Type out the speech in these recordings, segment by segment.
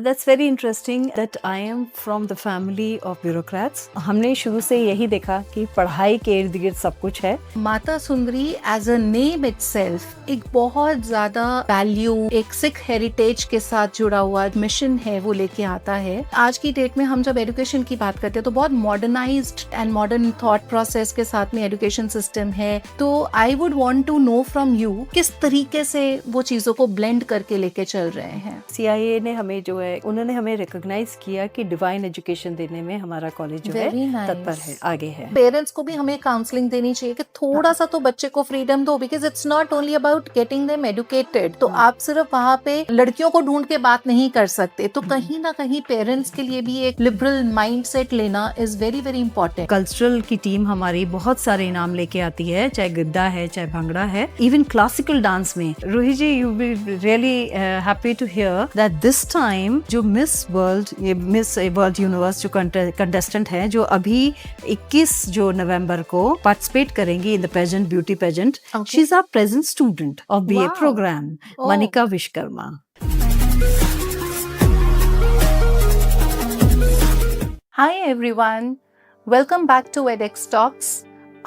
That's very interesting that I am from the family of bureaucrats. हमने शुरू से यही देखा कि पढ़ाई के इर्द गिर्द सब कुछ है. Mata Sundari as a name itself एक बहुत ज्यादा वैल्यू, एक सिख हेरिटेज के साथ जुड़ा हुआ मिशन है, वो लेके आता है. आज की डेट में हम जब एजुकेशन की बात करते हैं तो बहुत modernised and modern thought process के साथ में एजुकेशन सिस्टम है. तो I would want to know from you किस तरीके से वो चीजों को ब्लेंड करके लेके चल रहे हैं. CIA ने हमें जो है उन्होंने हमें रिकॉग्नाइज किया कि डिवाइन एजुकेशन देने में हमारा कॉलेज जो है तत्पर है, आगे है. पेरेंट्स को भी हमें काउंसलिंग देनी चाहिए कि थोड़ा सा तो बच्चे को फ्रीडम दो, because it's not only about getting them educated. तो आप सिर्फ वहाँ पे लड़कियों को ढूंढ के बात नहीं कर सकते. तो कहीं ना कहीं पेरेंट्स के लिए भी एक लिबरल माइंडसेट लेना is very very important. Cultural की टीम हमारी बहुत सारे इनाम लेके आती है, चाहे गिद्दा है, चाहे भंगड़ा है, इवन क्लासिकल डांस में. Roohi ji, you will really happy to hear that this time जो मिस वर्ल्ड यूनिवर्स जो कंटेस्टेंट हैं, जो अभी 21 जो नवंबर को पार्टिसिपेट करेंगी in the pageant, beauty pageant, she is our present student of BA programme, Manika Vishwakarma. Hi everyone, welcome back to edX Talks.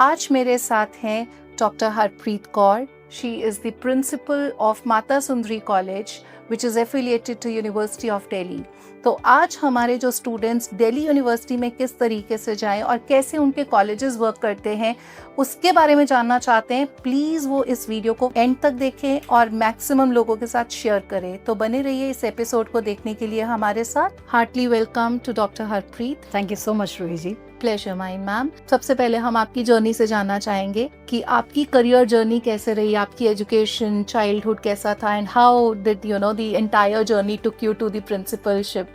आज मेरे साथ हैं doctor Harpreet Kaur. She is the principal of Mata Sundari college which is affiliated to University of Delhi. तो आज हमारे जो students Delhi university में किस तरीके से जाएं और कैसे उनके कॉलेजेस वर्क करते हैं उसके बारे में जानना चाहते हैं. प्लीज़ वो इस वीडियो को एंड तक देखें और मैक्सिमम लोगों के साथ शेयर करें. तो बने रहिए इस एपिसोड को देखने के लिए हमारे साथ. Heartly welcome to doctor Harpreet. Thank you so much Ruhi ji. Pleasure mine ma'am. सबसे पहले हम आपकी जर्नी से जानना चाहेंगे कि आपकी करियर जर्नी कैसे रही, आपकी एजुकेशन, चाइल्डहुड कैसा था, and how did you know the entire journey took you to the principalship.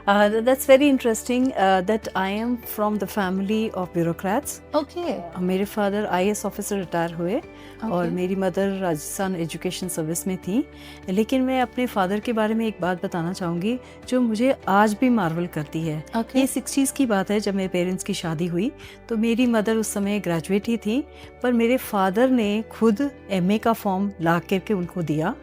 That's very interesting that I am from the family of bureaucrats. Okay. मेरे फादर IAS ऑफिसर रिटायर हुए और मेरी mother Rajasthan education service में थी. लेकिन मैं अपने father के बारे में एक बात बताना चाहूँगी जो मुझे आज भी मार्वल करती है. ये 60s की बात है जब मेरे पेरेंट्स की शादी हुई. तो मेरी मदर उस समय ग्रेजुएट ही थी, पर मेरे फादर ने खुद MA का फॉर्म ला करके उनको दिया,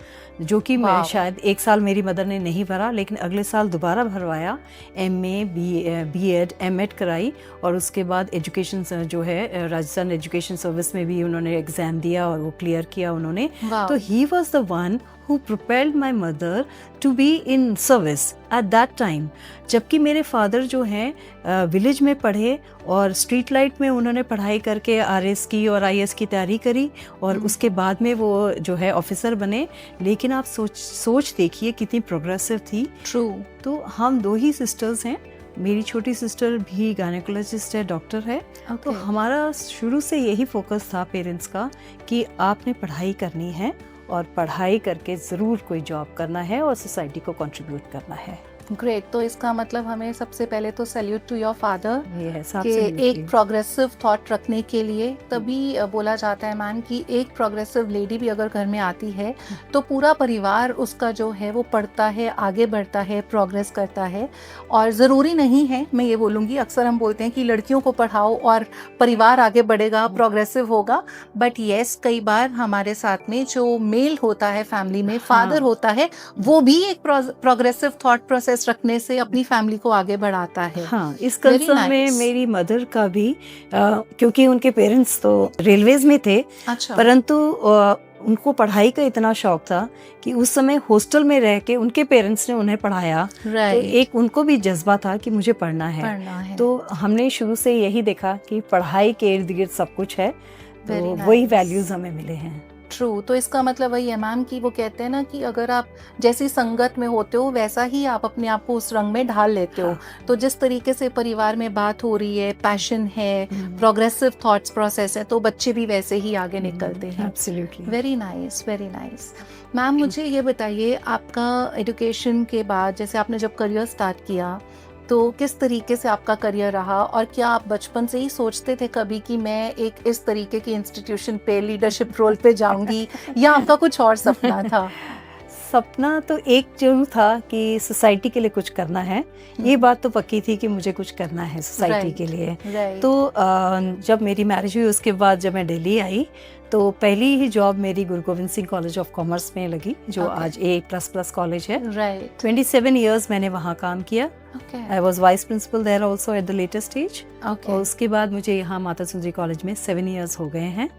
जो कि मैं शायद एक साल मेरी मदर ने नहीं भरा, लेकिन अगले साल दोबारा भरवाया. MA B.Ed M.Ed कराई और उसके बाद एजुकेशन जो है राजस्थान एजुकेशन सर्विस में भी उन्होंने एग्जाम दिया और वो क्लियर किया उन्होंने. तो he was the one who propelled my mother to be in service at that time. जबकि मेरे फादर जो हैं विलेज में पढ़े और स्ट्रीट लाइट में उन्होंने पढ़ाई करके RS की और IAS की तैयारी करी और उसके बाद में वो जो है ऑफिसर बने. लेकिन आप सोच देखिए कितनी प्रोग्रेसिव थी. ट्रू. तो हम दो ही सिस्टर्स हैं. मेरी छोटी सिस्टर भी गायनेकोलॉजिस्ट है, डॉक्टर है. तो हमारा शुरू से यही फोकस था पेरेंट्स का कि आपने पढ़ाई करनी है और पढ़ाई करके ज़रूर कोई जॉब करना है और सोसाइटी को कंट्रीब्यूट करना है. ग्रेट. तो इसका मतलब हमें सबसे पहले तो सैल्यूट टू योर फादर कि एक प्रोग्रेसिव थॉट रखने के लिए. तभी बोला जाता है मैम कि एक प्रोग्रेसिव लेडी भी अगर घर में आती है तो पूरा परिवार उसका जो है वो पढ़ता है, आगे बढ़ता है, प्रोग्रेस करता है. और ज़रूरी नहीं है, मैं ये बोलूँगी, अक्सर हम बोलते हैं कि लड़कियों को पढ़ाओ और परिवार आगे बढ़ेगा, प्रोग्रेसिव होगा. बट येस, कई बार हमारे साथ में जो मेल होता है फैमिली में, फादर होता है, वो भी एक प्रोग्रेसिव थॉट प्रोसेस रखने से अपनी फैमिली को आगे बढ़ाता है. हाँ, इस कंसर्न में मेरी मदर का भी क्योंकि उनके पेरेंट्स तो रेलवेज में थे. अच्छा. परंतु उनको पढ़ाई का इतना शौक था कि उस समय हॉस्टल में रह के उनके पेरेंट्स ने उन्हें पढ़ाया. तो एक उनको भी जज्बा था कि मुझे पढ़ना है. तो हमने शुरू से यही देखा कि पढ़ाई के इर्द गिर्द सब कुछ है. तो वही वैल्यूज हमें मिले हैं. ट्रू. तो इसका मतलब वही है मैम कि वो कहते हैं ना कि अगर आप जैसी संगत में होते हो वैसा ही आप अपने आप को उस रंग में ढाल लेते हो. तो जिस तरीके से परिवार में बात हो रही है, पैशन है, प्रोग्रेसिव थॉट्स प्रोसेस है, तो बच्चे भी वैसे ही आगे निकलते हैं. Absolutely. Very nice, very nice. Ma'am मुझे ये बताइए, आपका एजुकेशन के बाद जैसे आपने जब करियर स्टार्ट किया तो किस तरीके से आपका करियर रहा, और क्या आप बचपन से ही सोचते थे कभी कि मैं एक इस तरीके की इंस्टीट्यूशन पे लीडरशिप रोल पे जाऊंगी, या आपका कुछ और सपना था? सपना तो एक जरूर था कि सोसाइटी के लिए कुछ करना है. ये बात तो पक्की थी कि मुझे कुछ करना है सोसाइटी के लिए. तो जब मेरी मैरिज हुई उसके बाद जब मैं दिल्ली आई तो पहली ही जॉब मेरी Guru Gobind Singh college of commerce में लगी, जो Okay. आज A++ कॉलेज है। राइट 27 इयर्स मैंने वहाँ काम किया। Okay I was vice principal there also at the later stage. Okay और उसके बाद मुझे यहाँ माता सुंदरी कॉलेज में 7 इयर्स हो गए हैं।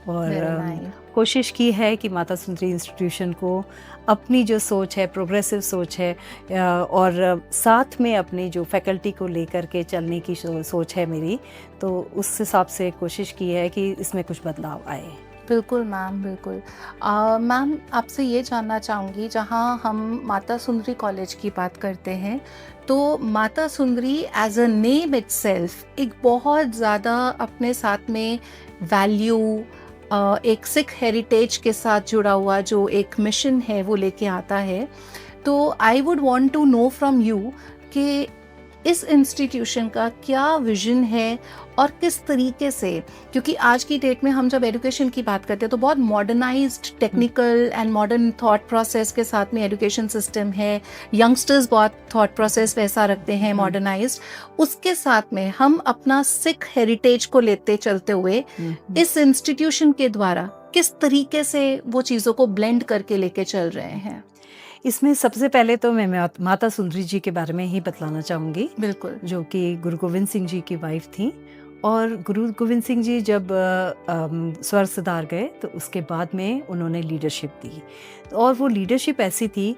और Very nice. कोशिश की है कि माता सुंदरी इंस्टीट्यूशन को अपनी जो सोच है, प्रोग्रेसिव सोच है, और साथ में अपनी जो फैकल्टी को लेकर के चलने की सोच है मेरी, तो उस हिसाब से कोशिश की है कि इसमें कुछ बदलाव आए। बिल्कुल मैम, बिल्कुल। मैम, आपसे ये जानना चाहूँगी, जहाँ हम माता सुंदरी कॉलेज की बात करते हैं, तो Mata Sundari as a name itself एक बहुत ज़्यादा अपने साथ में वैल्यू, एक सिख हेरिटेज के साथ जुड़ा हुआ जो एक मिशन है वो लेके आता है। तो I would want to know from you कि इस इंस्टीट्यूशन का क्या विजन है और किस तरीके से, क्योंकि आज की डेट में हम जब एजुकेशन की बात करते हैं तो बहुत modernised, technical and modern thought process के साथ में एजुकेशन सिस्टम है। यंगस्टर्स बहुत थॉट प्रोसेस वैसा रखते हैं, मॉडर्नाइज्ड। उसके साथ में हम अपना सिख हेरिटेज को लेते चलते हुए इस इंस्टीट्यूशन के द्वारा किस तरीके से वो चीज़ों को ब्लेंड करके लेके चल रहे हैं। इसमें सबसे पहले तो मैं माता सुंदरी जी के बारे में ही बतलाना चाहूँगी, बिल्कुल। जो कि गुरु गोविंद सिंह जी की वाइफ थी। और गुरु गोविंद सिंह जी जब स्वर्ग सिधार गए तो उसके बाद में उन्होंने लीडरशिप दी, और वो लीडरशिप ऐसी थी,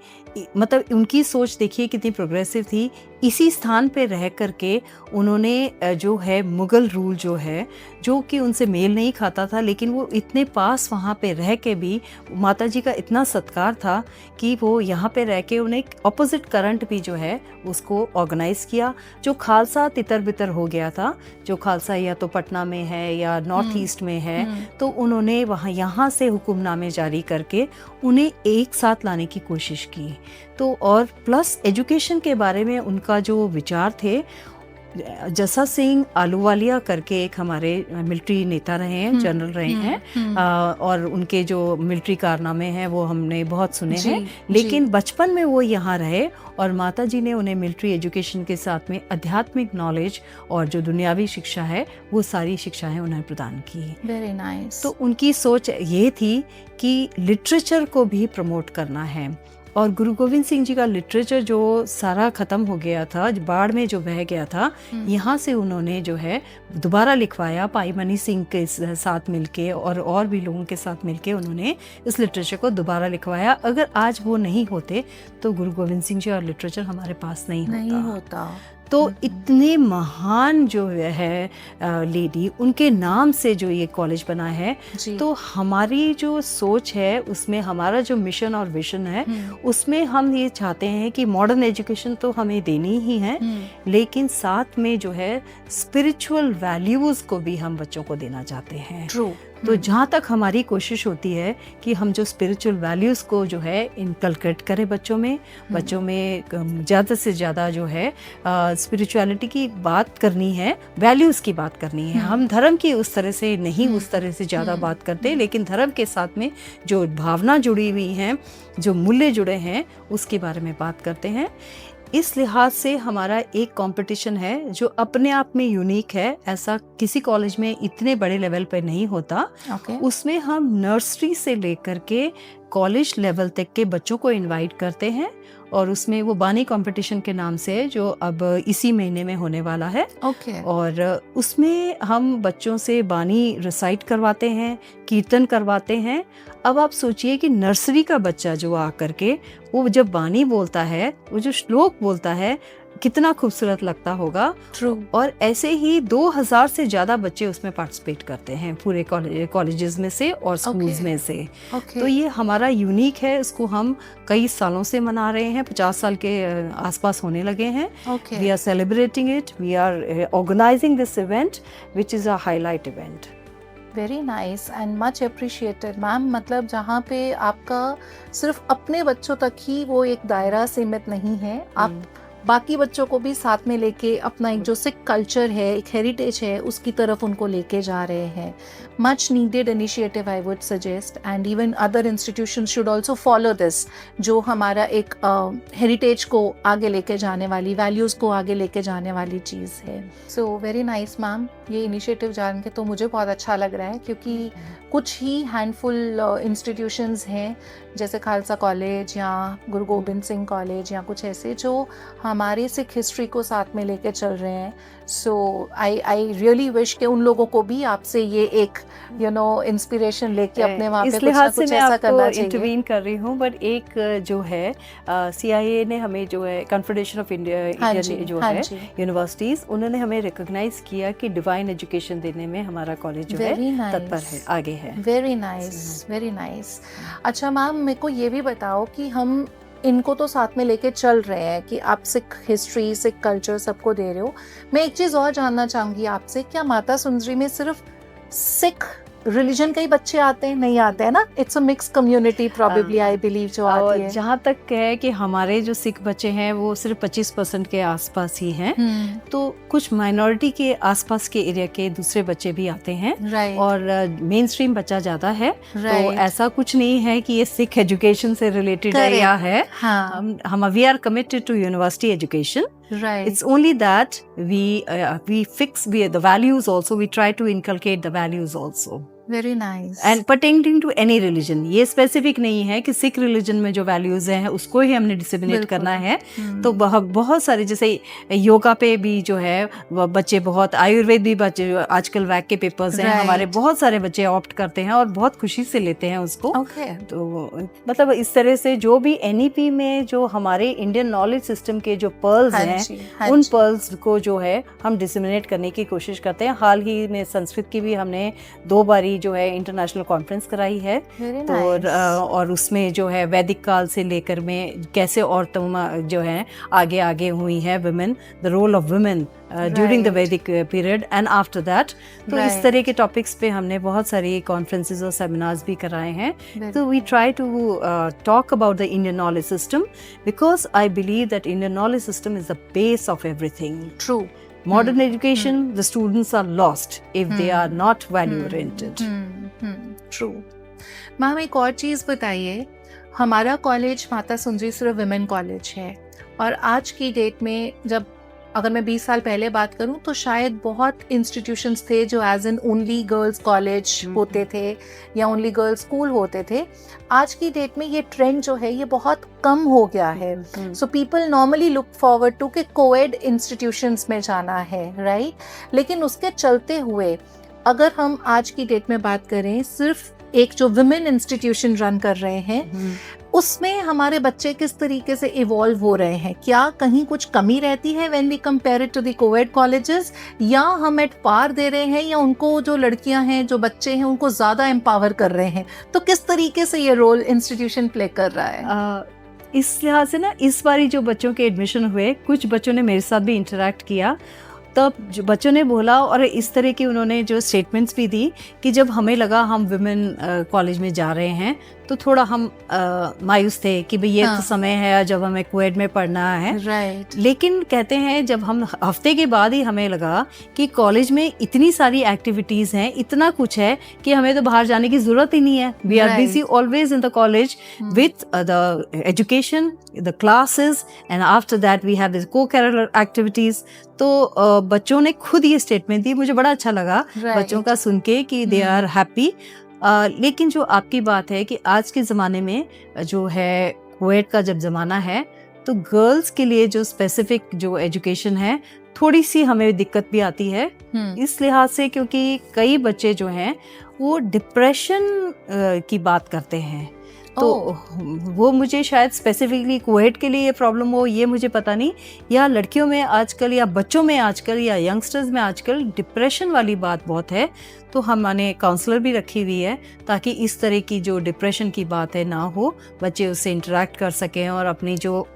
मतलब उनकी सोच देखिए कितनी प्रोग्रेसिव थी। इसी स्थान पे रह करके उन्होंने जो है मुग़ल रूल जो है, जो कि उनसे मेल नहीं खाता था, लेकिन वो इतने पास वहाँ पे रह के भी माता जी का इतना सत्कार था कि वो यहाँ पे रह के उन्हें एक अपोजिट करंट भी जो है उसको ऑर्गेनाइज़ किया। जो खालसा तितर बितर हो गया था, जो खालसा या तो पटना में है या नॉर्थ ईस्ट में है, तो उन्होंने वहाँ यहाँ से हुक्मनामे जारी करके उन्हें एक साथ लाने की कोशिश की। तो और प्लस एजुकेशन के बारे में उनका जो विचार थे, जसा सिंह आलूवालिया करके एक हमारे मिलिट्री नेता रहे हैं, जनरल रहे हैं, और उनके जो मिलिट्री कारनामे हैं वो हमने बहुत सुने हैं, लेकिन बचपन में वो यहाँ रहे और माता जी ने उन्हें मिलिट्री एजुकेशन के साथ में आध्यात्मिक नॉलेज और जो दुनियावी शिक्षा है वो सारी शिक्षाएं उन्हें प्रदान की। Very nice. तो उनकी सोच ये थी कि लिटरेचर को भी प्रमोट करना है, और गुरु गोविंद सिंह जी का लिटरेचर जो सारा ख़त्म हो गया था, बाढ़ में जो बह गया था, यहाँ से उन्होंने जो है दोबारा लिखवाया, पाई मनी सिंह के साथ मिलके और भी लोगों के साथ मिलके उन्होंने इस लिटरेचर को दोबारा लिखवाया। अगर आज वो नहीं होते तो गुरु गोविंद सिंह जी और लिटरेचर हमारे पास नहीं होता। तो इतने महान जो है लेडी, उनके नाम से जो ये कॉलेज बना है, तो हमारी जो सोच है उसमें हमारा जो मिशन और विजन है उसमें हम ये चाहते हैं कि मॉडर्न एजुकेशन तो हमें देनी ही है, लेकिन साथ में जो है स्पिरिचुअल वैल्यूज को भी हम बच्चों को देना चाहते हैं। ट्रू। तो जहाँ तक हमारी कोशिश होती है कि हम जो स्पिरिचुअल वैल्यूज़ को जो है इनकलकेट करें बच्चों में ज़्यादा से ज़्यादा जो है स्पिरिचुअलिटी की बात करनी है, वैल्यूज़ की बात करनी है। हम धर्म की उस तरह से नहीं उस तरह से ज़्यादा बात करते, लेकिन धर्म के साथ में जो भावना जुड़ी हुई हैं, जो मूल्य जुड़े हैं, उसके बारे में बात करते हैं। इस लिहाज से हमारा एक कंपटीशन है जो अपने आप में यूनिक है, ऐसा किसी कॉलेज में इतने बड़े लेवल पर नहीं होता। उसमें हम नर्सरी से लेकर के कॉलेज लेवल तक के बच्चों को इनवाइट करते हैं, और उसमें वो बानी कंपटीशन के नाम से जो अब इसी महीने में होने वाला है। और उसमें हम बच्चों से बानी रिसाइट करवाते हैं, कीर्तन करवाते हैं। अब आप सोचिए कि नर्सरी का बच्चा जो आकर के वो जब बानी बोलता है, वो जो श्लोक बोलता है, कितना खूबसूरत लगता होगा। ट्रू। और ऐसे ही 2000 से ज़्यादा बच्चे उसमें पार्टिसिपेट करते हैं पूरे कॉलेजेस में से और स्कूल्स में से। तो ये हमारा यूनिक है, इसको हम कई सालों से मना रहे हैं, 50 साल के आसपास होने लगे हैं। We are celebrating it, we are organising this event which is a highlight event. Very nice and much appreciated ma'am. मतलब जहाँ पे आपका सिर्फ अपने बच्चों तक ही वो एक दायरा सीमित नहीं है, आप बाकी बच्चों को भी साथ में लेके अपना एक जो सिख कल्चर है, एक हेरिटेज है, उसकी तरफ उनको लेके जा रहे हैं. Much needed initiative I would suggest, and even other institutions should also follow this, जो हमारा एक हेरिटेज को आगे लेके जाने वाली, वैल्यूज़ को आगे लेके जाने वाली चीज़ है. सो वेरी नाइस मैम, ये इनिशिएटिव जान के तो मुझे बहुत अच्छा लग रहा है, क्योंकि कुछ ही हैंडफुल इंस्टीट्यूशंस हैं जैसे खालसा कॉलेज या गुरु गोबिंद सिंह कॉलेज या कुछ ऐसे जो हमारे सिख हिस्ट्री को साथ में लेके चल रहे हैं. सो आई रियली विश कि उन लोगों को भी आपसे ये एक इंस्पिरेशन लेके अपने वहाँ पे इस कुछ ना लिहाज से कुछ मैं ऐसा आपको करना चाहिए. इंटरवीन कर रही हूँ, बट एक जो है CIA ने हमें जो है कॉन्फेडरेशन ऑफ इंडिया जो है यूनिवर्सिटीज, उन्होंने हमें रिकॉग्नाइज किया कि डिवाइन एजुकेशन देने में हमारा कॉलेज जो है तत्पर है, आगे है. Very nice, very nice. अच्छा मैम, मेरे को ये भी बताओ कि हम इनको तो साथ में लेके चल रहे हैं कि आप सिख हिस्ट्री, सिख कल्चर सबको दे रहे हो. मैं एक चीज़ और जानना चाहूँगी आपसे, क्या माता सुंदरी में सिर्फ सिख रिलीजन के ही बच्चे आते हैं? नहीं आते हैं ना, it's a mix community probably I believe जो आती है. जहाँ तक है कि हमारे जो सिख बच्चे हैं वो सिर्फ 25% के आसपास ही हैं. तो कुछ माइनॉरिटी के आसपास के एरिया के दूसरे बच्चे भी आते हैं. Right. और मेन स्ट्रीम बच्चा ज़्यादा है. Right. तो ऐसा कुछ नहीं है कि ये सिख एजुकेशन से रिलेटेड है या है. हाँ. हम we are committed to university education. Right. It's only that we fix the values also. We try to inculcate the values also. Very nice. And pertaining to any religion, ये specific नहीं है कि Sikh religion में जो values हैं उसको ही हमने disseminate करना है. तो बहुत सारे, जैसे योगा पे भी जो है बच्चे बहुत, आयुर्वेद भी बच्चे, आजकल वैक के पेपर्स हैं हमारे, बहुत सारे बच्चे ऑप्ट करते हैं और बहुत खुशी से लेते हैं उसको. तो मतलब इस तरह से जो भी NEP में जो हमारे इंडियन नॉलेज सिस्टम के जो पर्ल्स हैं, उन पर्ल्स को जो है हम डिसिमिनेट करने की कोशिश करते हैं. हाल ही में संस्कृत की भी हमने 2 बारी जो है इंटरनेशनल कॉन्फ्रेंस कराई है. और उसमें जो है वैदिक काल से लेकर में कैसे औरतें जो है आगे आगे हुई हैं, women, the role of women during the Vedic period and after that. तो इस तरह के टॉपिक्स पे हमने बहुत सारी कॉन्फ्रेंसेस और सेमिनार्स भी कराए हैं. तो we try to talk about the Indian knowledge system, because I believe that Indian knowledge system is the base of everything. True. Modern education, the students are lost if they are not value oriented. True. Ma'am, एक और चीज़ बताइए, हमारा college Mata Sundari सिर्फ women college है, और आज की date में जब अगर मैं 20 साल पहले बात करूं तो शायद बहुत इंस्टीट्यूशंस थे जो as an only girls college होते थे या ओनली गर्ल्स स्कूल होते थे. आज की डेट में ये ट्रेंड जो है ये बहुत कम हो गया है. So people normally look forward to के कोएड इंस्टीट्यूशंस में जाना है, राइट? लेकिन उसके चलते हुए अगर हम आज की डेट में बात करें, सिर्फ एक जो विमेन इंस्टीट्यूशन रन कर रहे हैं, उसमें हमारे बच्चे किस तरीके से इवॉल्व हो रहे हैं? क्या कहीं कुछ कमी रहती है when we compare it to the coed colleges, या हम एट पार दे रहे हैं, या उनको जो लड़कियां हैं, जो बच्चे हैं, उनको ज़्यादा एम्पावर कर रहे हैं? तो किस तरीके से ये रोल इंस्टीट्यूशन प्ले कर रहा है? इस लिहाज से ना, इस बारी जो बच्चों के एडमिशन हुए, कुछ बच्चों ने मेरे साथ भी इंटरेक्ट किया, तब जो बच्चों ने बोला और इस तरह की उन्होंने जो स्टेटमेंट्स भी दी कि जब हमें लगा हम वुमेन कॉलेज में जा रहे हैं तो थोड़ा हम मायूस थे कि भाई ये तो समय है जब हमें कोएड में पढ़ना है. राइट. लेकिन कहते हैं जब हम हफ्ते के बाद ही हमें लगा कि कॉलेज में इतनी सारी एक्टिविटीज़ हैं, इतना कुछ है कि हमें तो बाहर जाने की ज़रूरत ही नहीं है. We are busy always in the college with the education, the classes, and after that we have this co-curricular activities. तो बच्चों ने खुद ये स्टेटमेंट दी, मुझे बड़ा अच्छा लगा बच्चों का सुन के कि दे आर हैप्पी. लेकिन जो आपकी बात है कि आज के ज़माने में जो है कोएड का जब ज़माना है, तो गर्ल्स के लिए जो स्पेसिफिक जो एजुकेशन है, थोड़ी सी हमें दिक्कत भी आती है. इस लिहाज से क्योंकि कई बच्चे जो हैं वो डिप्रेशन की बात करते हैं. तो वो मुझे शायद स्पेसिफिकली कोएड के लिए ये प्रॉब्लम हो, ये मुझे पता नहीं, या लड़कियों में आजकल या बच्चों में आजकल या यंगस्टर्स में आजकल डिप्रेशन वाली बात बहुत है. तो हमने काउंसलर भी रखी हुई है ताकि इस तरह की जो डिप्रेशन की बात है ना हो, बच्चे उससे इंटरेक्ट कर सकें और अपनी जो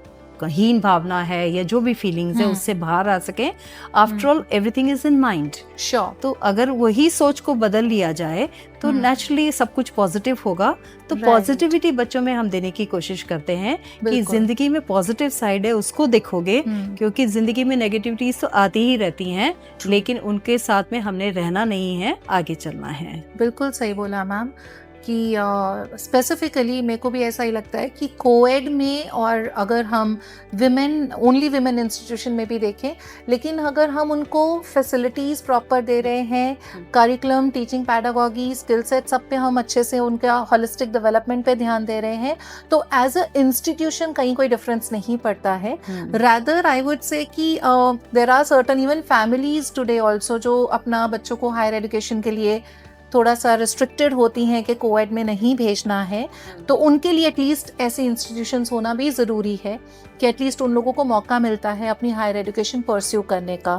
हीन भावना है या जो भी फीलिंग्स है उससे बाहर आ सके। After all everything is in mind. Sure. तो अगर वही सोच को बदल लिया जाए तो नेचुरली सब कुछ पॉजिटिव होगा। तो पॉजिटिविटी बच्चों में हम देने की कोशिश करते हैं कि जिंदगी में पॉजिटिव साइड है उसको देखोगे, क्योंकि जिंदगी में नेगेटिविटीज तो आती ही रहती हैं, लेकिन उनके साथ में हमने रहना नहीं है, आगे चलना है। बिल्कुल सही बोला मैम कि स्पेसिफिकली मेरे को भी ऐसा ही लगता है कि कोएड में, और अगर हम ओनली विमेन इंस्टीट्यूशन में भी देखें, लेकिन अगर हम उनको फैसिलिटीज़ प्रॉपर दे रहे हैं, curriculum, teaching pedagogy, skill set, सब पे हम अच्छे से उनका होलिस्टिक डेवलपमेंट पे ध्यान दे रहे हैं, तो एज अ इंस्टीट्यूशन कहीं कोई डिफरेंस नहीं पड़ता है। रादर आई वुड से कि there are certain even families today also जो अपना बच्चों को हायर एजुकेशन के लिए थोड़ा सा रिस्ट्रिक्टेड होती हैं कि कोएड में नहीं भेजना है, तो उनके लिए एटलीस्ट ऐसे इंस्टीट्यूशंस होना भी ज़रूरी है कि एटलीस्ट उन लोगों को मौका मिलता है अपनी हायर एजुकेशन परस्यू करने का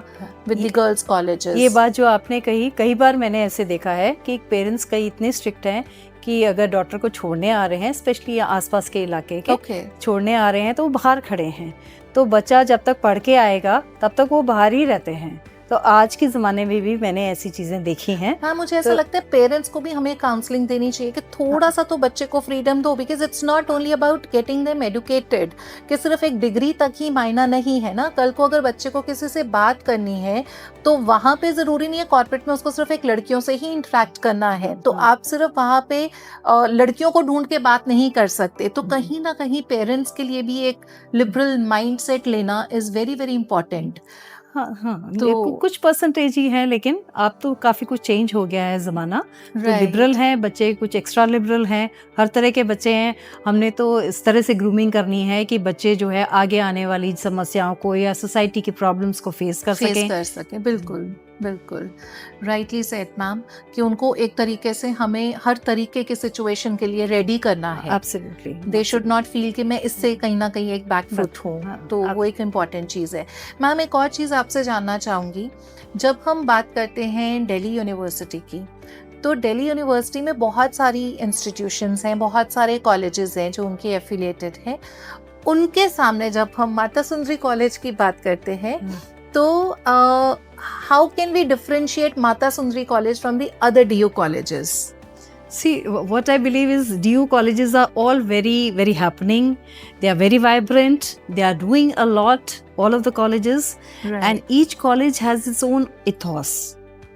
विद द गर्ल्स कॉलेजेस। ये बात जो आपने कही, कई बार मैंने ऐसे देखा है कि पेरेंट्स कई इतने स्ट्रिक्ट हैं कि अगर डॉक्टर को छोड़ने आ रहे हैं, स्पेशली आसपास के इलाके के छोड़ने आ रहे हैं, तो वो बाहर खड़े हैं, तो बच्चा जब तक पढ़ के आएगा तब तक वो बाहर ही रहते हैं। तो आज के ज़माने में भी मैंने ऐसी चीज़ें देखी हैं। हाँ, मुझे ऐसा लगता है पेरेंट्स को भी हमें काउंसलिंग देनी चाहिए कि थोड़ा सा तो बच्चे को फ्रीडम दो, because it's not only about getting them educated, कि सिर्फ एक डिग्री तक ही मायना नहीं है ना। कल को अगर बच्चे को किसी से बात करनी है तो वहाँ पे ज़रूरी नहीं है कॉर्पोरेट में उसको सिर्फ एक लड़कियों से ही इंटरेक्ट करना है, तो आप सिर्फ वहाँ पे लड़कियों को ढूंढ के बात नहीं कर सकते। तो कहीं ना कहीं पेरेंट्स के लिए भी एक लिबरल माइंड सेट लेना इज़ वेरी वेरी इंपॉर्टेंट। हाँ, तो कुछ परसेंटेज ही है, लेकिन अब तो काफ़ी कुछ चेंज हो गया है ज़माना। तो लिबरल हैं बच्चे, कुछ एक्स्ट्रा लिबरल हैं, हर तरह के बच्चे हैं। हमने तो इस तरह से ग्रूमिंग करनी है कि बच्चे जो है आगे आने वाली समस्याओं को या सोसाइटी की प्रॉब्लम्स को फेस कर सकें। बिल्कुल बिल्कुल राइटली सेड मैम, कि उनको एक तरीके से हमें हर तरीके के सिचुएशन के लिए रेडी करना है। Absolutely, they should not feel कि मैं इससे कहीं ना कहीं एक बैकफुट हूँ। तो वो एक इम्पॉर्टेंट चीज़ है। मैम, एक और चीज़ आपसे जानना चाहूँगी, जब हम बात करते हैं दिल्ली यूनिवर्सिटी की, तो दिल्ली यूनिवर्सिटी में बहुत सारी इंस्टीट्यूशंस हैं, बहुत सारे कॉलेजेस हैं जो उनके एफिलिएटेड हैं। उनके सामने जब हम माता सुंदरी कॉलेज की बात करते हैं, तो how can we differentiate Mata Sundari College from the other DU colleges? See, what I believe is DU colleges are all very, very happening. They are very vibrant. They are doing a lot, all of the colleges. Right. And each college has its own ethos.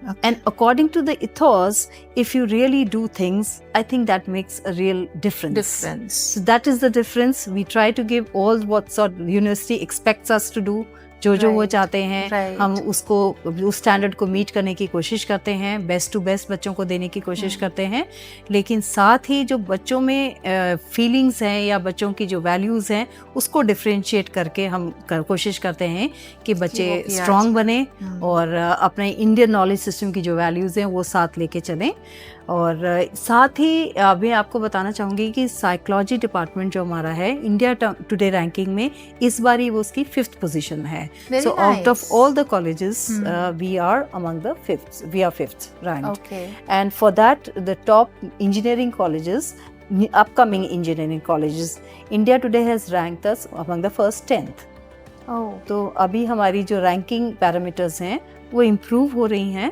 Okay. And according to the ethos, if you really do things, I think that makes a real difference. So that is the difference. We try to give all what sort of university expects us to do. जो वो चाहते हैं, हम उसको उस standard को meet करने की कोशिश करते हैं, बेस्ट टू बेस्ट बच्चों को देने की कोशिश करते हैं। लेकिन साथ ही जो बच्चों में फीलिंग्स हैं या बच्चों की जो वैल्यूज़ हैं उसको डिफरेंशिएट करके हम कोशिश करते हैं कि बच्चे स्ट्रॉन्ग बने और अपने इंडियन नॉलेज सिस्टम की जो वैल्यूज़ हैं वो साथ लेके चलें। और साथ ही अभी आपको बताना चाहूँगी कि साइकोलॉजी डिपार्टमेंट जो हमारा है इंडिया टुडे रैंकिंग में इस बार वो उसकी 5th पोजीशन है। So out of all the colleges we are among the 5th ranked, and for that the top engineering colleges, upcoming engineering colleges, India today has ranked us among the first 10th. तो अभी हमारी जो ranking parameters हैं वो improve हो रही हैं।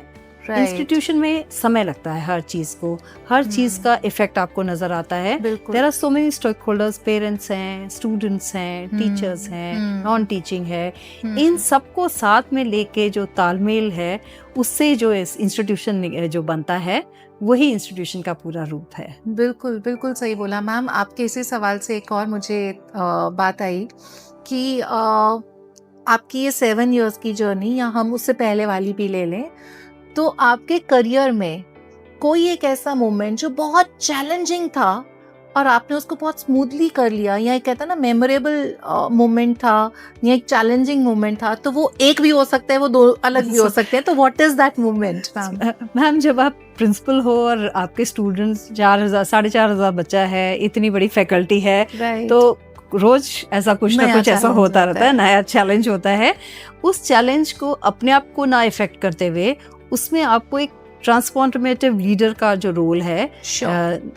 Institution में समय लगता है हर चीज़ को, हर चीज़ का इफेक्ट आपको नजर आता है। There are so many stakeholders, parents हैं, स्टूडेंट्स हैं, टीचर्स हैं, नॉन टीचिंग है, इन सबको साथ में लेके जो तालमेल है उससे जो इस इंस्टीट्यूशन जो बनता है वही इंस्टीट्यूशन का पूरा रूप है। बिल्कुल बिल्कुल सही बोला मैम। आपके इसी सवाल से एक और मुझे बात आई कि आपकी ये 7 years की जर्नी, या हम उससे पहले वाली भी ले लें, तो आपके करियर में कोई एक ऐसा मोमेंट जो बहुत चैलेंजिंग था और आपने उसको बहुत स्मूथली कर लिया, या एक कहता है ना मेमोरेबल मोमेंट था या एक चैलेंजिंग मोमेंट था, तो वो एक भी हो सकता है, वो 2 अलग भी हो सकते हैं, तो what is that moment ma'am? जब आप प्रिंसिपल हो और आपके स्टूडेंट्स 4,000-4,500 बच्चा है, इतनी बड़ी फैकल्टी है, तो रोज ऐसा कुछ ना कुछ ऐसा होता रहता है, नया चैलेंज होता है। उस चैलेंज को अपने आप को ना इफेक्ट करते हुए उसमें आपको एक ट्रांसफॉर्मेटिव लीडर का जो रोल है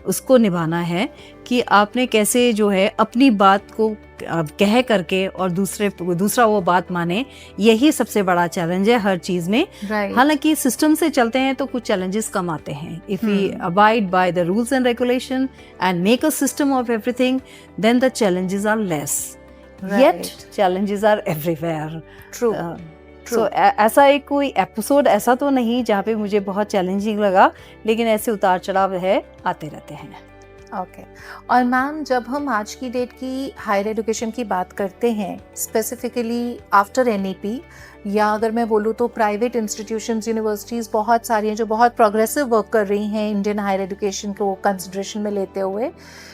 उसको निभाना है कि आपने कैसे जो है अपनी बात को कह करके और दूसरा वो बात माने, यही सबसे बड़ा चैलेंज है हर चीज़ में। हालांकि सिस्टम से चलते हैं तो कुछ चैलेंजेस कम आते हैं। If we abide by the rules and regulation and make a system of everything, then the challenges are less, yet challenges are everywhere. True. So ऐसा एक कोई एपिसोड ऐसा तो नहीं जहाँ पे मुझे बहुत चैलेंजिंग लगा, लेकिन ऐसे उतार चढ़ाव है, आते रहते हैं। ओके और मैम, जब हम आज की डेट की हायर एजुकेशन की बात करते हैं, स्पेसिफिकली आफ्टर एनईपी, या अगर मैं बोलूँ तो प्राइवेट इंस्टीट्यूशंस, यूनिवर्सिटीज़ बहुत सारी हैं जो बहुत प्रोग्रेसिव वर्क कर रही हैं इंडियन हायर एजुकेशन को कंसिडरेशन में लेते हुए।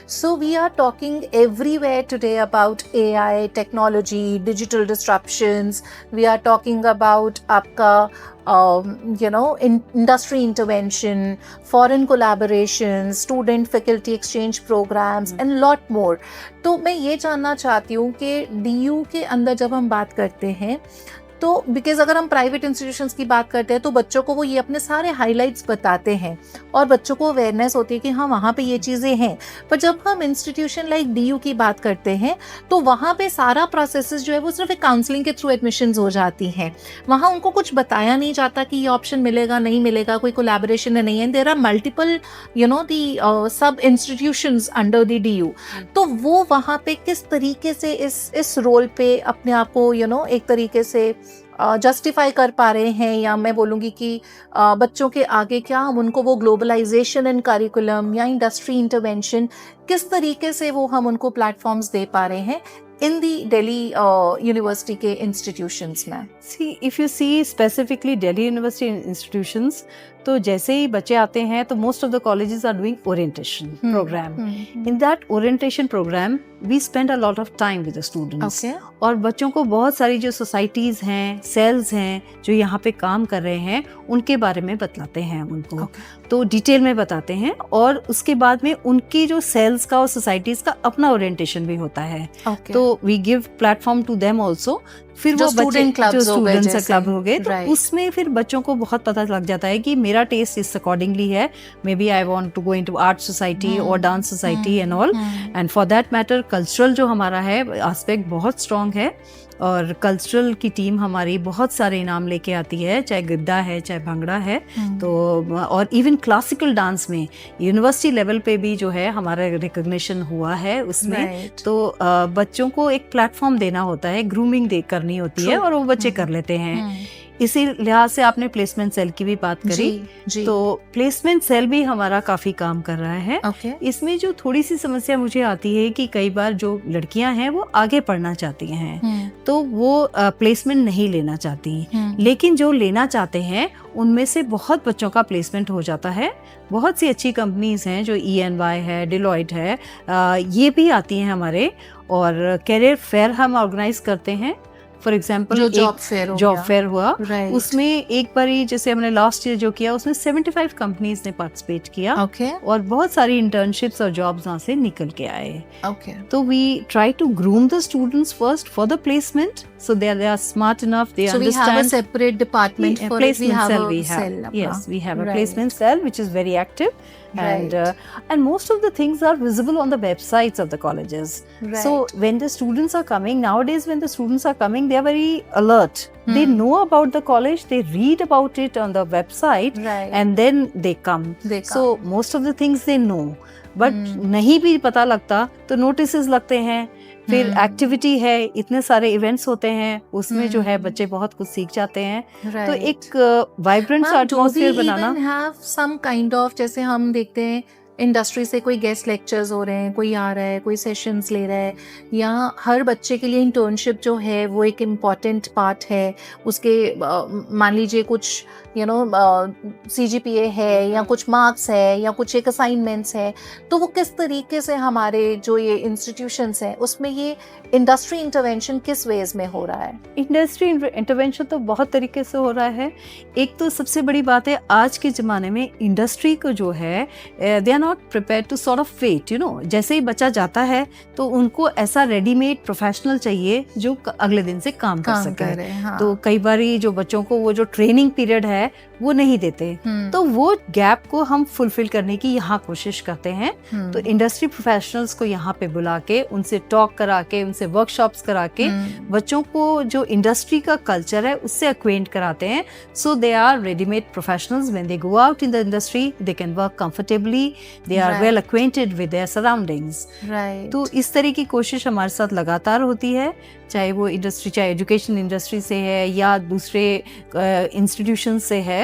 So we are talking everywhere today about AI, technology, digital disruptions. We are talking about आपका industry intervention, foreign collaboration, student faculty exchange programs and lot more। तो मैं ये जानना चाहती हूँ कि DU के अंदर जब हम बात करते हैं तो बिकॉज अगर हम प्राइवेट इंस्टीट्यूशंस की बात करते हैं तो बच्चों को वो ये अपने सारे हाइलाइट्स बताते हैं और बच्चों को अवेयरनेस होती है कि हाँ वहाँ पे ये चीज़ें हैं। पर जब हम इंस्टीट्यूशन लाइक DU की बात करते हैं तो वहाँ पे सारा प्रोसेसेस जो है वो सिर्फ एक काउंसलिंग के थ्रू एडमिशन्स हो जाती हैं। वहाँ उनको कुछ बताया नहीं जाता कि ये ऑप्शन मिलेगा नहीं मिलेगा, कोई कोलैबोरेशन नहीं है। देयर आर मल्टीपल दी सब इंस्टीट्यूशंस अंडर द DU। तो वो वहाँ पे किस तरीके से इस रोल पे अपने आप को एक तरीके से जस्टिफाई कर पा रहे हैं, या मैं बोलूँगी कि बच्चों के आगे क्या हम उनको वो ग्लोबलाइजेशन इन करिकुलम या इंडस्ट्री इंटरवेंशन किस तरीके से वो हम उनको प्लेटफॉर्म्स दे पा रहे हैं इन दी दिल्ली यूनिवर्सिटी के इंस्टीट्यूशंस में। See if you see specifically Delhi university institutions, तो जैसे ही बच्चे आते हैं तो most of the colleges are doing orientation programme. In that orientation programme we spend a lot of time with the students. और बच्चों को बहुत सारी जो सोसाइटीज़ हैं, सेल्स हैं जो यहाँ पे काम कर रहे हैं, उनके बारे में बतलाते हैं उनको। तो डिटेल में बताते हैं और उसके बाद में उनकी जो सेल्स का और सोसाइटीज़ का अपना ओरिएंटेशन भी होता है। तो we give platform to them also. फिर वो स्टूडेंट्स क्लब हो गए, तो उसमें फिर बच्चों को बहुत पता लग जाता है कि मेरा टेस्ट इस अकॉर्डिंगली है, maybe I want to go into art society और dance society and all. And for that matter cultural जो हमारा है एस्पेक्ट बहुत स्ट्रॉन्ग है, और कल्चरल की टीम हमारी बहुत सारे इनाम लेके आती है, चाहे गिद्दा है चाहे भंगड़ा है। तो और इवन क्लासिकल डांस में यूनिवर्सिटी लेवल पे भी जो है हमारा रिकॉग्निशन हुआ है उसमें। तो बच्चों को एक प्लेटफॉर्म देना होता है, ग्रूमिंग करनी होती है और वो बच्चे कर लेते हैं। इसी लिहाज से आपने प्लेसमेंट सेल की भी बात करी। जी। तो प्लेसमेंट सेल भी हमारा काफी काम कर रहा है। इसमें जो थोड़ी सी समस्या मुझे आती है कि कई बार जो लड़कियां हैं वो आगे पढ़ना चाहती हैं, तो वो प्लेसमेंट नहीं लेना चाहती, लेकिन जो लेना चाहते हैं उनमें से बहुत बच्चों का प्लेसमेंट हो जाता है। बहुत सी अच्छी कंपनीज हैं जो ENY है, डिलॉयट है, ये भी आती हैं हमारे, और कैरियर फेयर हम ऑर्गेनाइज करते हैं। फॉर एग्जाम्पल जो जॉब फेयर हुआ, उसमें एक बार ही जैसे हमने लास्ट ईयर जो किया उसमें 75 कंपनीज ने पार्टिसिपेट किया। और बहुत सारी इंटर्नशिप्स और जॉब्स वहाँ से निकल के आए। तो we try to groom the students first for the placement, so they are smart enough, they understand. So we have a separate department for placement cell. Yes, we have a placement cell which is very active. And most of the things are visible on the websites of the colleges. So when the students are coming nowadays, when the students are coming, they are very alert. They know about the college, they read about it on the website, and then they come. So most of the things they know, but नहीं भी पता लगता तो notices लगते हैं, फिर activity है, इतने सारे इवेंट्स होते हैं, उसमें जो है बच्चे बहुत कुछ सीख जाते हैं। तो एक vibrant atmosphere banana. have some kind of, जैसे हम देखते हैं इंडस्ट्री से कोई गेस्ट लेक्चर्स हो रहे हैं, कोई आ रहा है, कोई सेशंस ले रहा है, या हर बच्चे के लिए इंटर्नशिप जो है वो एक इम्पॉर्टेंट पार्ट है उसके। मान लीजिए कुछ CGPA है या कुछ मार्क्स है या कुछ एक असाइनमेंट्स है, तो वो किस तरीके से हमारे जो ये इंस्टीट्यूशंस हैं उसमें ये इंडस्ट्री इंटरवेंशन किस वेज में हो रहा है? इंडस्ट्री इंटरवेंशन तो बहुत तरीके से हो रहा है। एक तो सबसे बड़ी बात है आज के ज़माने में इंडस्ट्री को जो है they are not prepare to sort of wait, you know, जैसे ही बच्चा जाता है तो उनको ऐसा रेडीमेड प्रोफेशनल चाहिए जो अगले दिन से काम कर सके। हाँ। तो कई बार जो बच्चों को वो जो ट्रेनिंग पीरियड है वो नहीं देते, तो वो गैप को हम फुलफिल करने की यहाँ कोशिश करते हैं। तो इंडस्ट्री प्रोफेशनल्स को यहाँ पे बुला के उनसे टॉक करा के, उनसे वर्कशॉप्स करा के बच्चों को जो इंडस्ट्री का कल्चर है उससे अक्वेंट कराते हैं। So they are readymade professionals, when they go out in the industry they can work comfortably, they are well acquainted with their surroundings. तो इस तरह की कोशिश हमारे साथ लगातार होती है, चाहे वो इंडस्ट्री, चाहे एजुकेशन इंडस्ट्री से है या दूसरे इंस्टीट्यूशन से है।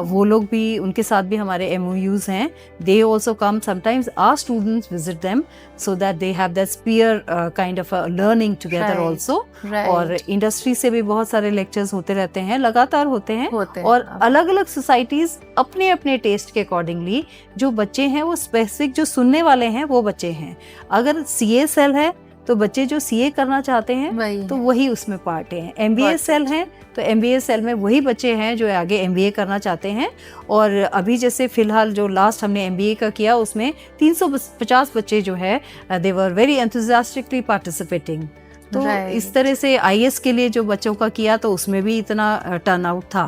वो लोग भी, उनके साथ भी हमारे MOUs हैं। They also come sometimes, our students visit them so that they have that peer kind of learning together also. और इंडस्ट्री से भी बहुत सारे लेक्चर्स होते रहते हैं, लगातार होते हैं। और अलग अलग सोसाइटीज अपने अपने टेस्ट के अकॉर्डिंगली जो बच्चे हैं वो स्पेसिफिक जो सुनने वाले हैं वो बच्चे हैं। अगर CA सेल है तो बच्चे जो CA करना चाहते हैं तो वही उसमें पार्ट है। MBA सेल है तो MBA सेल में वही बच्चे हैं जो आगे MBA करना चाहते हैं। और अभी जैसे फिलहाल जो लास्ट हमने MBA का किया उसमें 350 बच्चे जो है दे वर वेरी एंथुसियास्टिकली पार्टिसिपेटिंग। तो इस तरह से IAS के लिए जो बच्चों का किया तो उसमें भी इतना टर्न आउट था।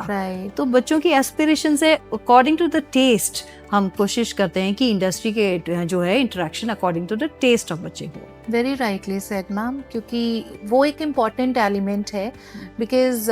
तो बच्चों की एस्पिरेशन से अकॉर्डिंग टू द टेस्ट हम कोशिश करते हैं कि इंडस्ट्री के जो है interaction according to the taste of बच्चे को। वेरी राइटली सेड मैम, क्योंकि वो एक इम्पॉर्टेंट एलिमेंट है। Because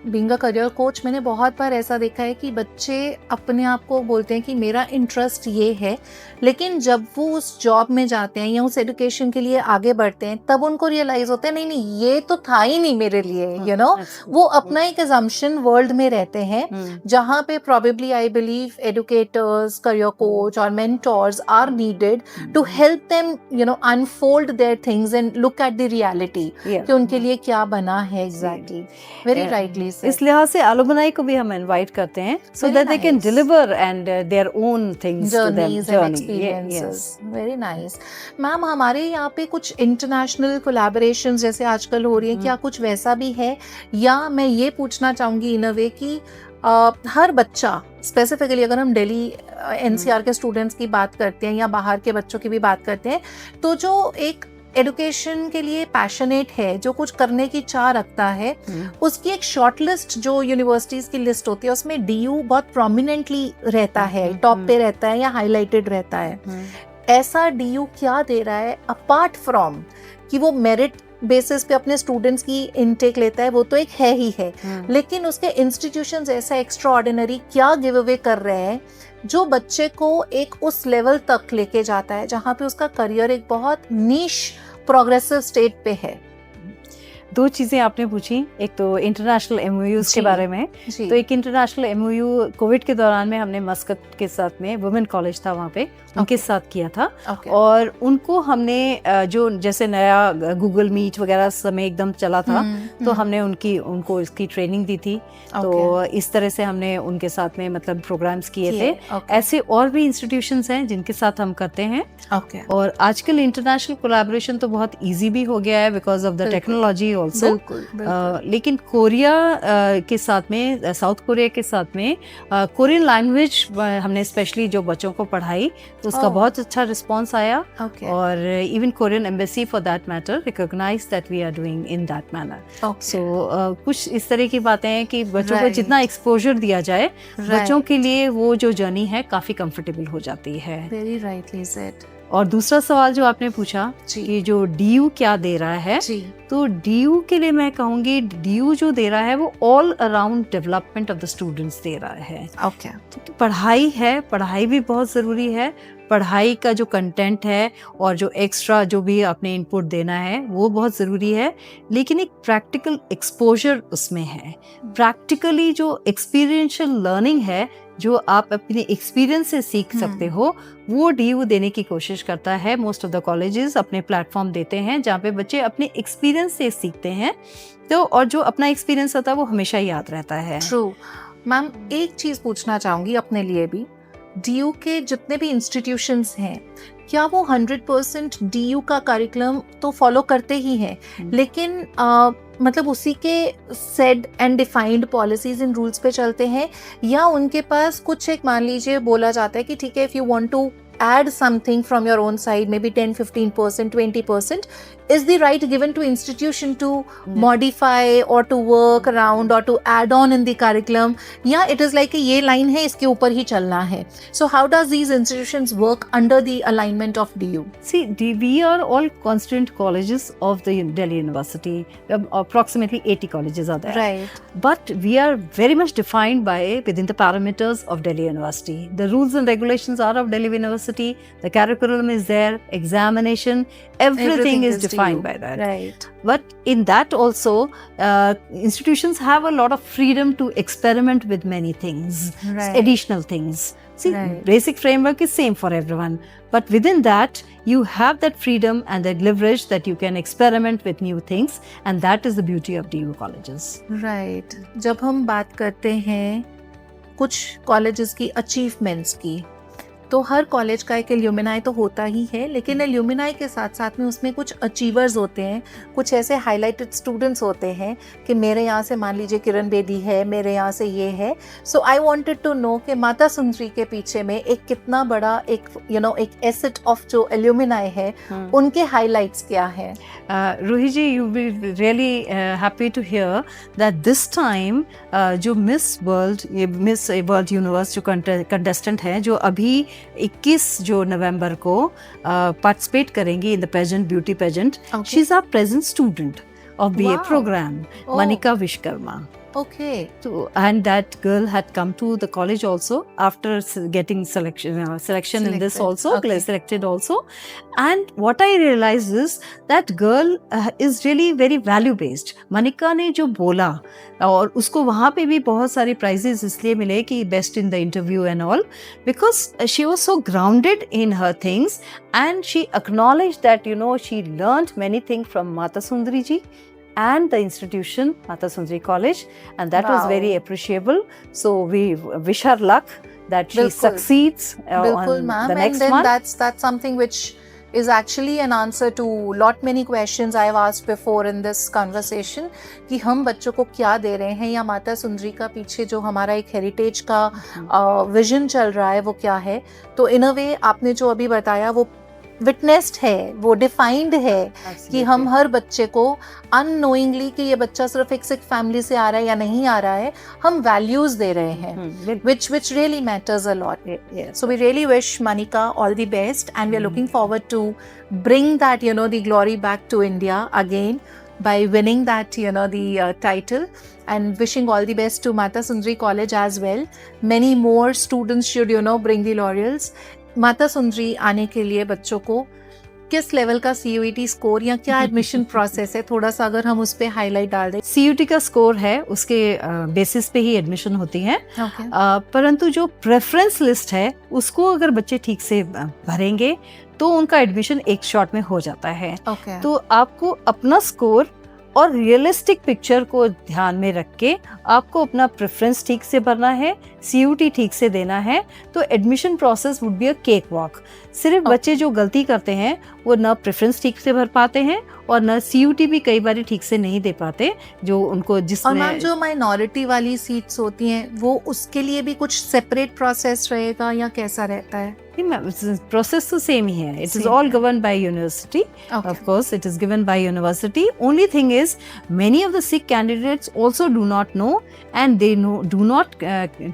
being a career coach मैंने बहुत बार ऐसा देखा है कि बच्चे अपने आप को बोलते हैं कि मेरा इंटरेस्ट ये है, लेकिन जब वो उस जॉब में जाते हैं या उस एजुकेशन के लिए आगे बढ़ते हैं तब उनको रियलाइज होता है नहीं नहीं ये तो था ही नहीं मेरे लिए, यू नो। वो अपना एक अजम्पशन वर्ल्ड में रहते हैं जहाँ पे probably I believe educators, career coach or mentors are needed to help them, you know, unfold their things and look at the reality कि उनके लिए क्या बना है exactly. Very rightly said. इस लिहाज से alumni को भी हम इनवाइट करते हैं so that they can deliver and their own things to them. Journeys and experiences. Very nice. Ma'am हमारे यहाँ पे कुछ इंटरनेशनल कोलैबोरेशंस जैसे आजकल हो रही है, क्या कुछ वैसा भी है? या मैं ये पूछना चाहूँगी इन अ वे कि हर बच्चा, स्पेसिफिकली अगर हम दिल्ली NCR के स्टूडेंट्स की बात करते हैं या बाहर के बच्चों की भी बात करते हैं, तो जो एक एडुकेशन के लिए पैशनेट है, जो कुछ करने की चाह रखता है, उसकी एक शॉर्ट लिस्ट जो यूनिवर्सिटीज की लिस्ट होती है उसमें DU बहुत प्रोमिनेंटली रहता है, टॉप पे रहता है या हाईलाइटेड रहता है। ऐसा DU क्या दे रहा है अपार्ट फ्रॉम कि वो मेरिट बेसिस पे अपने स्टूडेंट्स की इनटेक लेता है, वो तो एक है ही है, लेकिन उसके इंस्टीट्यूशंस ऐसा एक्स्ट्रा ऑर्डिनरी क्या गिव अवे कर रहे हैं जो बच्चे को एक उस लेवल तक लेके जाता है जहाँ पे उसका करियर एक बहुत नीश प्रोग्रेसिव स्टेट पे है? दो चीज़ें आपने पूछी, एक तो इंटरनेशनल MOUs के बारे में। तो एक इंटरनेशनल MOU कोविड के दौरान में हमने मस्कत के साथ में वुमेन कॉलेज था वहाँ पे, उनके साथ किया था। और उनको हमने जो जैसे नया गूगल मीट वगैरह समय एकदम चला था, तो हमने उनको इसकी ट्रेनिंग दी थी। तो इस तरह से हमने उनके साथ में मतलब प्रोग्राम्स किए थे। ऐसे और भी इंस्टीट्यूशंस हैं जिनके साथ हम करते हैं। और आजकल इंटरनेशनल कोलैबोरेशन तो बहुत ईजी भी हो गया है because of the technology also. लेकिन कोरिया के साथ में, साउथ कोरिया के साथ में कोरियन लैंग्वेज हमने स्पेशली जो बच्चों को पढ़ाई तो उसका बहुत अच्छा रिस्पॉन्स आया। और even Korean embassy for that matter recognize that we are doing in that manner. So कुछ इस तरह की बातें हैं कि बच्चों को जितना एक्सपोजर दिया जाए, बच्चों के लिए वो जो जर्नी है काफी कंफर्टेबल हो जाती है। Very rightly said. और दूसरा सवाल जो आपने पूछा कि जो DU क्या दे रहा है, तो DU के लिए मैं कहूँगी DU जो दे रहा है वो all around development of the students they रहा है। तो पढ़ाई है, पढ़ाई भी बहुत ज़रूरी है। पढ़ाई का जो कंटेंट है और जो एक्स्ट्रा जो भी आपने इनपुट देना है वो बहुत ज़रूरी है, लेकिन एक प्रैक्टिकल एक्सपोजर उसमें है। प्रैक्टिकली जो एक्सपीरियंशियल लर्निंग है, जो आप अपने एक्सपीरियंस से सीख सकते हो, वो DU देने की कोशिश करता है। मोस्ट ऑफ द कॉलेजेस अपने प्लेटफॉर्म देते हैं जहाँ पे बच्चे अपने एक्सपीरियंस से सीखते हैं। तो और जो अपना एक्सपीरियंस होता है वो हमेशा याद रहता है। ट्रू। मैम एक चीज़ पूछना चाहूँगी अपने लिए भी, DU के जितने भी इंस्टीट्यूशंस हैं, क्या वो 100% DU का करिकुलम तो फॉलो करते ही हैं, लेकिन मतलब उसी के said and defined policies and rules पे चलते हैं, या उनके पास कुछ एक मान लीजिए बोला जाता है कि ठीक है, if you want to add something from your own side, maybe 10, 15%, 20%, is the right given to institution to modify or to work around or to add on in the curriculum? Yeah, it is like a ये line है, इसके ऊपर ही चलना है. So how does these institutions work under the alignment of DU? See, we are all constituent colleges of the Delhi University. Approximately 80 colleges are there. Right. But we are very much defined by within the parameters of Delhi University. The rules and regulations are of Delhi University. The curriculum is there. Examination, everything is defined by that. Right. But in that also, institutions have a lot of freedom to experiment with many things, Right. additional things. See, Right. basic framework is same for everyone. But within that, you have that freedom and that leverage that you can experiment with new things. And that is the beauty of DU colleges. Right. जब हम बात करते हैं कुछ colleges की achievements की, तो हर college का एक एल्यूमिनाई तो होता ही है, लेकिन एल्यूमिनाई के साथ साथ में उसमें कुछ अचीवर्स होते हैं, कुछ ऐसे हाईलाइटेड स्टूडेंट्स होते हैं कि मेरे यहाँ से मान लीजिए किरण बेदी है, मेरे यहाँ से ये है. सो आई वांटेड टू नो कि माता सुंदरी के पीछे में एक कितना बड़ा एक एक एसेट ऑफ जो एल्यूमिनाई है, उनके हाईलाइट्स क्या है? Ruhi ji, you will be really happy to hear that this time जो मिस वर्ल्ड यूनिवर्स जो कंटेस्टेंट हैं, जो अभी 21 जो नवंबर को पार्टिसिपेट करेंगी in the pageant, beauty pageant, she is our present student of BA programme, Manika Vishwakarma. Okay. So, and that girl had come to the college also after getting selection in this also, Okay. selected also. And what I realized is that girl is really very value based. Manika ने जो बोला, और उसको वहाँ पे भी बहुत सारे prizes इसलिए मिले कि best in the interview and all, because she was so grounded in her things and she acknowledged that she learned many things from Mata Sundari ji and the institution, Mata Sundari College, and that was very appreciable. So we wish her luck that she succeeds Bilkul, on ma'am. the next and then one. that's something which is actually an answer to lot many questions I have asked before in this conversation, कि हम बच्चों को क्या दे रहे हैं, या माता सुंदरी का पीछे जो हमारा एक हेरिटेज का विजन चल रहा है वो क्या है. तो इन अ वे आपने जो अभी बताया वो विटनेस्ड है, वो डिफाइंड है कि हम हर बच्चे को अननोइंगली कि ये बच्चा सिर्फ एक सिख फैमिली से आ रहा है या नहीं आ रहा है, हम वैल्यूज दे रहे हैं, which really matters a lot. So we really wish Manika all the best, and we are looking forward to bring that the glory back to India again by winning that the title, and wishing all the best to Mata Sundari College as well. Many more students should bring the laurels. Mata Sundari आने के लिए बच्चों को किस level का CUET score या क्या admission process है, थोड़ा सा अगर हम उस पे हाईलाइट डाल दें. CUET का स्कोर है, उसके बेसिस पे ही एडमिशन होती है. परंतु जो प्रेफरेंस लिस्ट है उसको अगर बच्चे ठीक से भरेंगे तो उनका एडमिशन एक शॉट में हो जाता है. तो आपको अपना स्कोर और रियलिस्टिक पिक्चर को ध्यान में रख के आपको अपना प्रेफरेंस ठीक से भरना है, CUET ठीक से देना है, तो admission process would be a cake walk. सिर्फ बच्चे जो गलती करते हैं वो न प्रेफरेंस ठीक से भर पाते हैं और न CUET भी कई बार ठीक से नहीं दे पाते, जो उनको जिसमें. और मैम जो माइनॉरिटी वाली सीट्स होती हैं वो उसके लिए भी कुछ सेपरेट प्रोसेस रहेगा या कैसा रहता है? प्रोसेस तो सेम ही है. It is all govern by university. Of course it is given by university. Only thing is many of the Sikh candidates also do not know, and they do not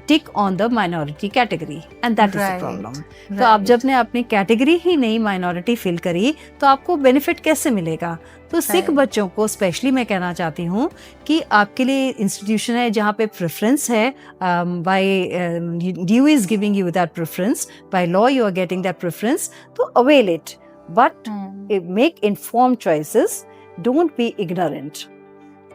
tick on the minority category, and that is the problem. तो आप जब ने अपनी category ही नहीं minority fill करी तो आपको benefit कैसे मिलेगा? तो सिख बच्चों को स्पेशली मैं कहना चाहती हूँ कि आपके लिए इंस्टीट्यूशन है जहाँ पे प्रेफरेंस है, bye DU is giving you that preference, by law you are getting that preference, तो avail it, but make informed choices, don't be ignorant.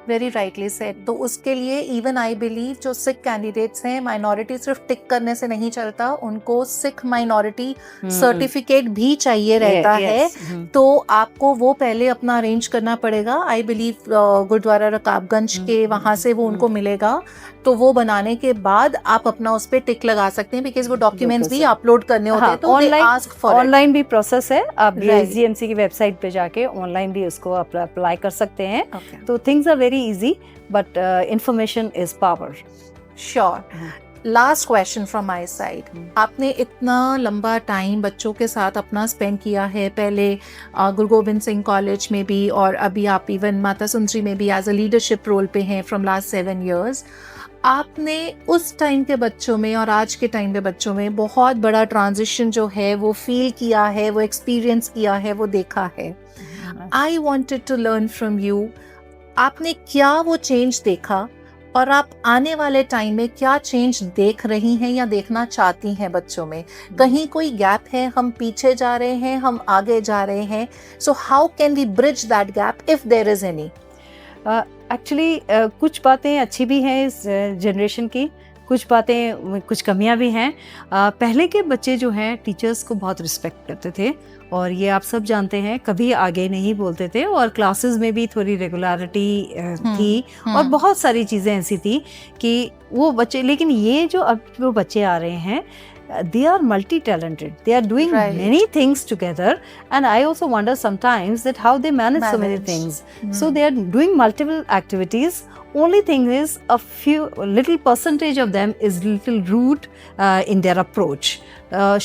Very rightly said. तो उसके लिए इवन आई बिलीव जो Sikh candidates हैं, minority सिर्फ टिक करने से नहीं चलता, उनको सिख माइनॉरिटी सर्टिफिकेट भी चाहिए रहता है. तो आपको वो पहले अपना अरेंज करना पड़ेगा. आई बिलीव गुरुद्वारा रकाबगंज के वहाँ से वो उनको मिलेगा, तो वो बनाने के बाद आप अपना उस पर टिक लगा सकते हैं, बिकॉज वो डॉक्यूमेंट्स भी अपलोड करने होते हैं. तो ऑनलाइन भी प्रोसेस है, आप SGMC की वेबसाइट पे जाके ऑनलाइन भी उसको अप्लाई कर सकते हैं. तो things are very easy, but information is power. Sure. Last question from my side, आपने इतना लंबा टाइम बच्चों के साथ अपना स्पेंड किया है, पहले गुरु गोबिंद सिंह कॉलेज में भी और अभी आप इवन माता सुंदरी में भी एज अ लीडरशिप रोल पे हैं फ्रॉम लास्ट 7 years। आपने उस टाइम के बच्चों में और आज के टाइम के बच्चों में बहुत बड़ा ट्रांजिशन जो है वो फील किया है, वो एक्सपीरियंस किया है, वो देखा है। I wanted to learn from you, आपने क्या वो चेंज देखा और आप आने वाले टाइम में क्या चेंज देख रही हैं या देखना चाहती हैं बच्चों में? कहीं कोई गैप है, हम पीछे जा रहे हैं, हम आगे जा रहे हैं, so how can we bridge that gap if there is any? Actually कुछ बातें अच्छी भी हैं इस जनरेशन की, कुछ बातें, कुछ कमियां भी हैं। पहले के बच्चे जो हैं टीचर्स को बहुत रिस्पेक्ट करते थे और ये आप सब जानते हैं, कभी आगे नहीं बोलते थे और क्लासेस में भी थोड़ी रेगुलरिटी थी और बहुत सारी चीज़ें ऐसी थी कि वो बच्चे, लेकिन ये जो अब वो बच्चे आ रहे हैं, they are multi-talented, they are doing many things together, and I also wonder sometimes that how they manage so many things. So they are doing multiple activities. Only thing is a little percentage of them is little rude in their approach.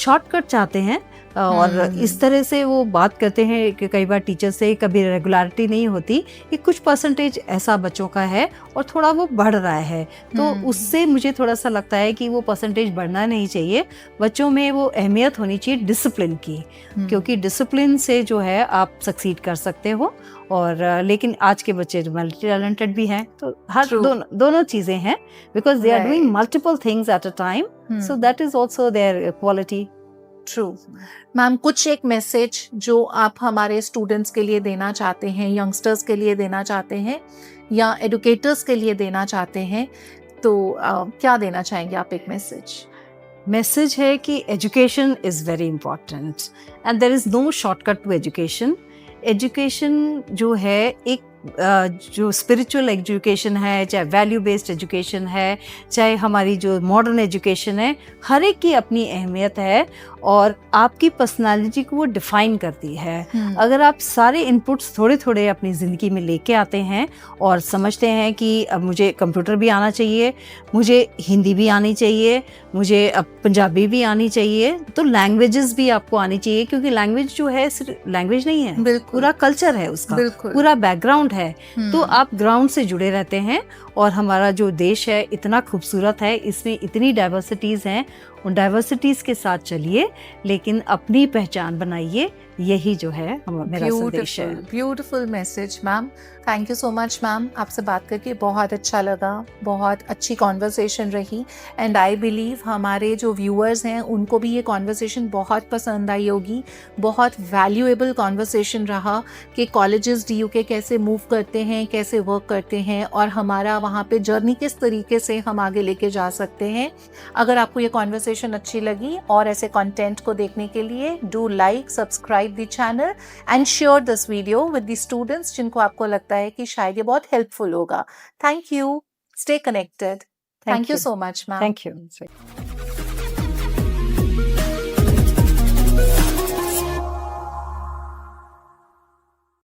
Shortcut चाहते हैं और इस तरह से वो बात करते हैं कि कई बार टीचर से कभी रेगुलरिटी नहीं होती, कि कुछ परसेंटेज ऐसा बच्चों का है और थोड़ा वो बढ़ रहा है, तो उससे मुझे थोड़ा सा लगता है कि वो परसेंटेज बढ़ना नहीं चाहिए। बच्चों में वो अहमियत होनी चाहिए डिसिप्लिन की, क्योंकि डिसिप्लिन से जो है आप सक्सीड कर सकते हो। और लेकिन आज के बच्चे मल्टी टैलेंटेड भी हैं, तो हर दोनों चीज़ें हैं, because they are doing multiple things at a time, so that is also there quality. True. Ma'am, कुछ एक मैसेज जो आप हमारे स्टूडेंट्स के लिए देना चाहते हैं, यंगस्टर्स के लिए देना चाहते हैं या एडुकेटर्स के लिए देना चाहते हैं, तो क्या देना चाहेंगे आप एक मैसेज है कि education is very important and there is no shortcut to education. Education जो है एक जो स्पिरिचुअल एजुकेशन है, चाहे वैल्यू बेस्ड एजुकेशन है, चाहे हमारी जो मॉडर्न एजुकेशन है, हर एक की अपनी अहमियत है और आपकी पर्सनालिटी को वो डिफाइन करती है। अगर आप सारे इनपुट्स थोड़े थोड़े अपनी ज़िंदगी में लेके आते हैं और समझते हैं कि अब मुझे कंप्यूटर भी आना चाहिए, मुझे हिंदी भी आनी चाहिए, मुझे अब पंजाबी भी आनी चाहिए, तो लैंग्वेजेस भी आपको आनी चाहिए, क्योंकि लैंग्वेज जो है सिर्फ लैंग्वेज नहीं है, पूरा कल्चर है उसका, पूरा बैकग्राउंड है। तो आप ग्राउंड से जुड़े रहते हैं और हमारा जो देश है इतना खूबसूरत है, इसमें इतनी डाइवर्सिटीज़ हैं, उन डाइवर्सिटीज़ के साथ चलिए, लेकिन अपनी पहचान बनाइए, यही जो है मेरा संदेश है। Beautiful message ma'am, thank you so much ma'am. आपसे बात करके बहुत अच्छा लगा, बहुत अच्छी कॉन्वर्सेशन रही एंड आई बिलीव हमारे जो व्यूअर्स हैं उनको भी ये कॉन्वर्सेशन बहुत पसंद आई होगी। बहुत वैल्यूएबल कॉन्वर्सेशन रहा कि कॉलेजेस DU के कैसे मूव करते हैं, कैसे वर्क करते हैं और हमारा वहाँ पे जर्नी किस तरीके से हम आगे लेके जा सकते हैं। अगर आपको ये कॉन्वर्सेशन अच्छी लगी और ऐसे कंटेंट को देखने के लिए do like, subscribe the channel and share this video with the students जिनको आपको लगता है कि शायद ये बहुत हेल्पफुल होगा। Thank you, stay connected. Thank you so much ma'am. Thank you.